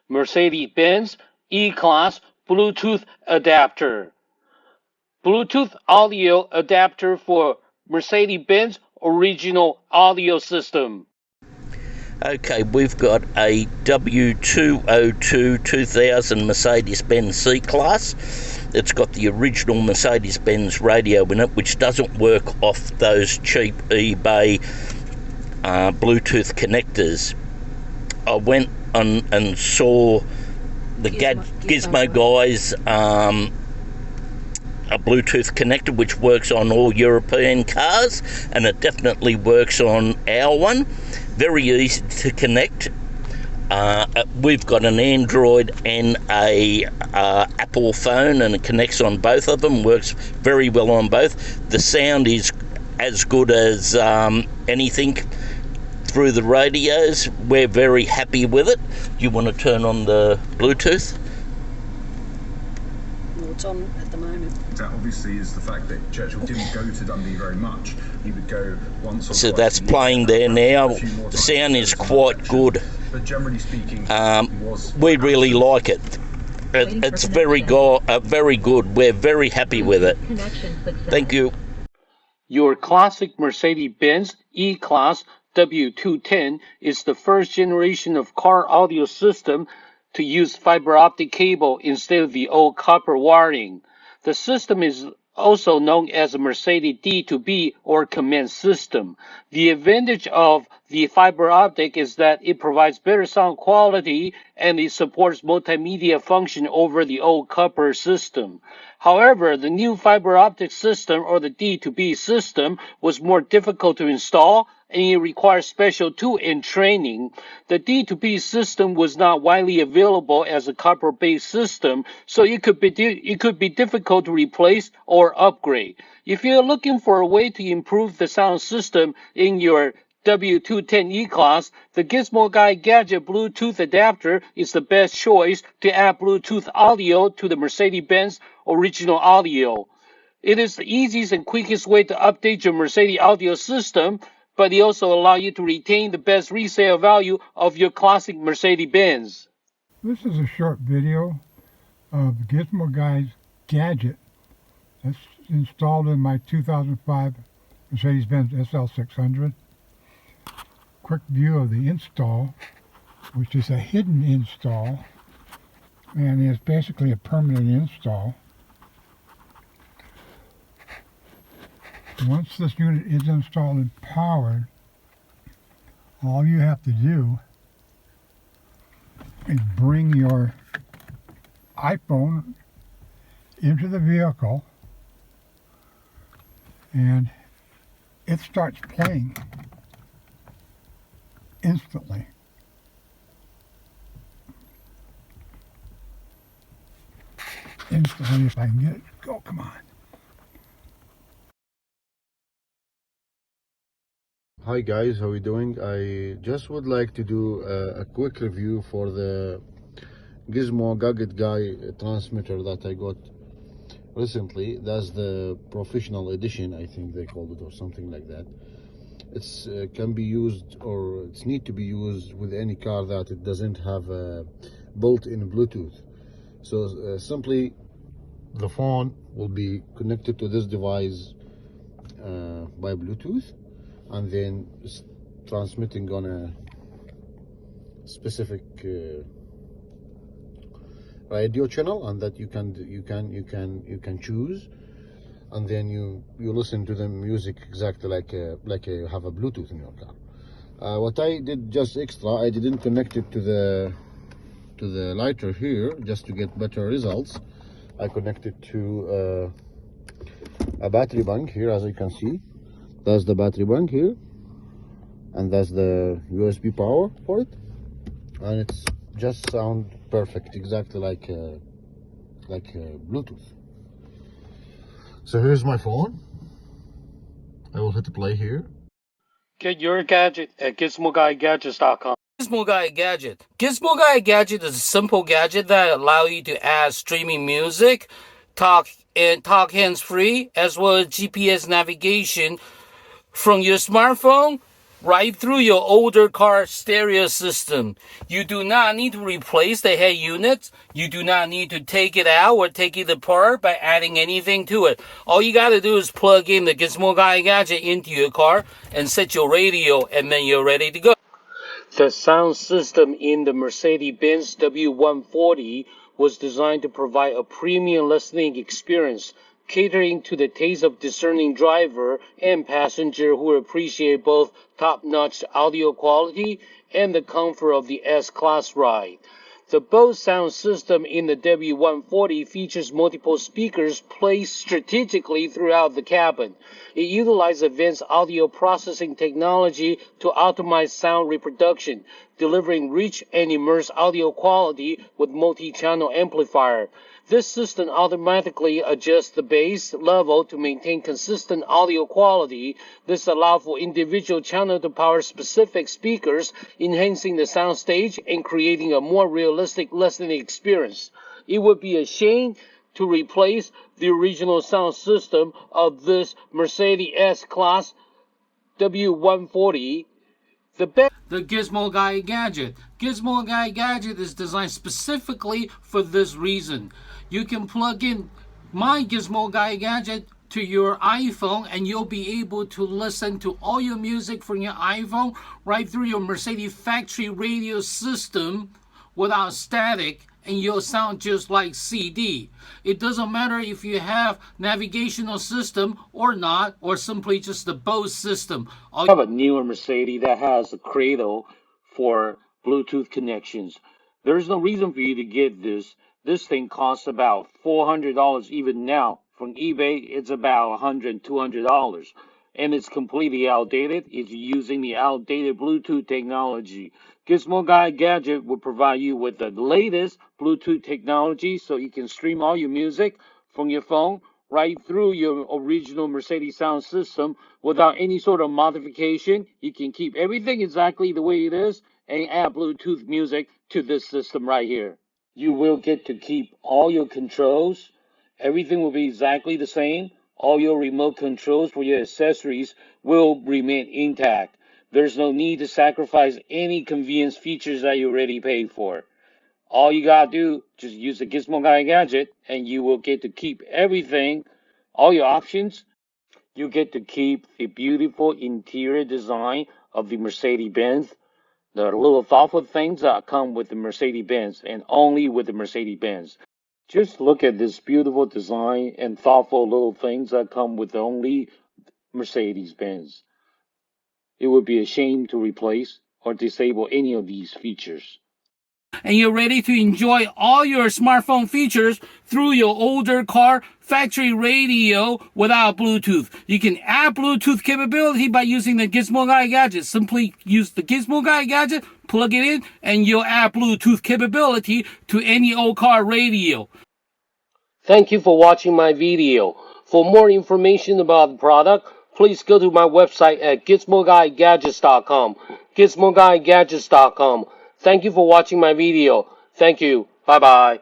Mercedes Benz E Class Bluetooth adapter. Bluetooth audio adapter for Mercedes Benz original audio system. Okay, we've got a W202 2000 Mercedes Benz E Class. It's got the original Mercedes Benz radio in it, which doesn't work off those cheap eBay Bluetooth connectors. I went and saw the Gizmo Guy's a Bluetooth connector, which works on all European cars, and it definitely works on our one. Very easy to connect. We've got an Android and a Apple phone, and it connects on both of them, works very well on both. The sound is as good as anything through the radios. We're very happy with it. Do you want to turn on the Bluetooth? Well, it's on at the moment. That obviously is the fact that Churchill didn't go to Dundee very much. He would go once or so twice. That's playing there now. The sound is quite good. But generally speaking, we really like it. It's very good. We're very happy with it. Thank you. Your classic Mercedes-Benz E Class W210 is the first generation of car audio system to use fiber optic cable instead of the old copper wiring. The system is also known as a Mercedes D2B or COMAND system. The advantage of the fiber optic is that it provides better sound quality and it supports multimedia function over the old copper system. However, the new fiber optic system or the D2B system was more difficult to install and it requires special tool and training. The D2B system was not widely available as a copper-based system, so it could be difficult to replace or upgrade. If you're looking for a way to improve the sound system in your W210 E Class, the Gizmo Guy Gadget Bluetooth adapter is the best choice to add Bluetooth audio to the Mercedes-Benz original audio. It is the easiest and quickest way to update your Mercedes audio system, but it also allows you to retain the best resale value of your classic Mercedes-Benz. This is a short video of Gizmo Guy's Gadget that's installed in my 2005 Mercedes-Benz SL600. Quick view of the install, which is a hidden install, and is basically a permanent install. Once this unit is installed and powered, all you have to do is bring your iPhone into the vehicle and it starts playing instantly. Instantly, if I can get it. Go, come on. Hi guys, how are you doing? I just would like to do a quick review for the Gizmo Guy transmitter that I got recently. That's the professional edition, I think they called it, or something like that. It's can be used, or it's need to be used with any car that it doesn't have a built-in Bluetooth. So simply the phone will be connected to this device by Bluetooth, and then it's transmitting on a specific radio channel, and that you can choose, and then you listen to the music exactly like you have a Bluetooth in your car. What I did just extra, I didn't connect it to the lighter here just to get better results. I connected to a battery bank here, as you can see. That's the battery bank here, and that's the USB power for it, and it's just sound perfect, exactly like Bluetooth. So here's my phone. I will hit play here. Get your gadget at GizmoGuyGadgets.com. Gizmo Guy Gadget. Gizmo Guy Gadget is a simple gadget that allows you to add streaming music, talk hands-free, as well as GPS navigation from your smartphone right through your older car stereo system. You do not need to replace the head unit. You do not need to take it out or take it apart by adding anything to it. All you got to do is plug in the Gizmo Guy Gadget into your car and set your radio, and then you're ready to go. The sound system in the Mercedes Benz W140 was designed to provide a premium listening experience, catering to the taste of discerning driver and passenger who appreciate both top-notch audio quality and the comfort of the S-Class ride. The Bose sound system in the W140 features multiple speakers placed strategically throughout the cabin. It utilizes advanced audio processing technology to optimize sound reproduction, delivering rich and immersive audio quality with multi-channel amplifier. This system automatically adjusts the bass level to maintain consistent audio quality. This allows for individual channels to power specific speakers, enhancing the soundstage and creating a more realistic listening experience. It would be a shame to replace the original sound system of this Mercedes S-Class W140. The Gizmo Guy Gadget. Gizmo Guy Gadget is designed specifically for this reason. You can plug in my Gizmo Guy Gadget to your iPhone and you'll be able to listen to all your music from your iPhone right through your Mercedes factory radio system without static, and you'll sound just like CD. It doesn't matter if you have navigational system or not, or simply just the Bose system. I have a newer Mercedes that has a cradle for Bluetooth connections. There's no reason for you to get this. This thing costs about $400 even now. From eBay, it's about $100, $200. And it's completely outdated. It's using the outdated Bluetooth technology. Gizmo Guy Gadget will provide you with the latest Bluetooth technology so you can stream all your music from your phone right through your original Mercedes sound system without any sort of modification. You can keep everything exactly the way it is and add Bluetooth music to this system right here. You will get to keep all your controls. Everything will be exactly the same. All your remote controls for your accessories will remain intact. There's no need to sacrifice any convenience features that you already paid for. All you gotta do, just use the Gizmo Guy Gadget and you will get to keep everything, all your options. You get to keep the beautiful interior design of the Mercedes Benz, the little thoughtful things that come with the Mercedes Benz and only with the Mercedes Benz. Just look at this beautiful design and thoughtful little things that come with only Mercedes Benz. It would be a shame to replace or disable any of these features. And you're ready to enjoy all your smartphone features through your older car factory radio without Bluetooth. You can add Bluetooth capability by using the Gizmo Guy Gadget. Simply use the Gizmo Guy Gadget, plug it in, and you'll add Bluetooth capability to any old car radio. Thank you for watching my video. For more information about the product, please go to my website at gizmoguygadgets.com. gizmoguygadgets.com. Thank you for watching my video. Thank you. Bye-bye.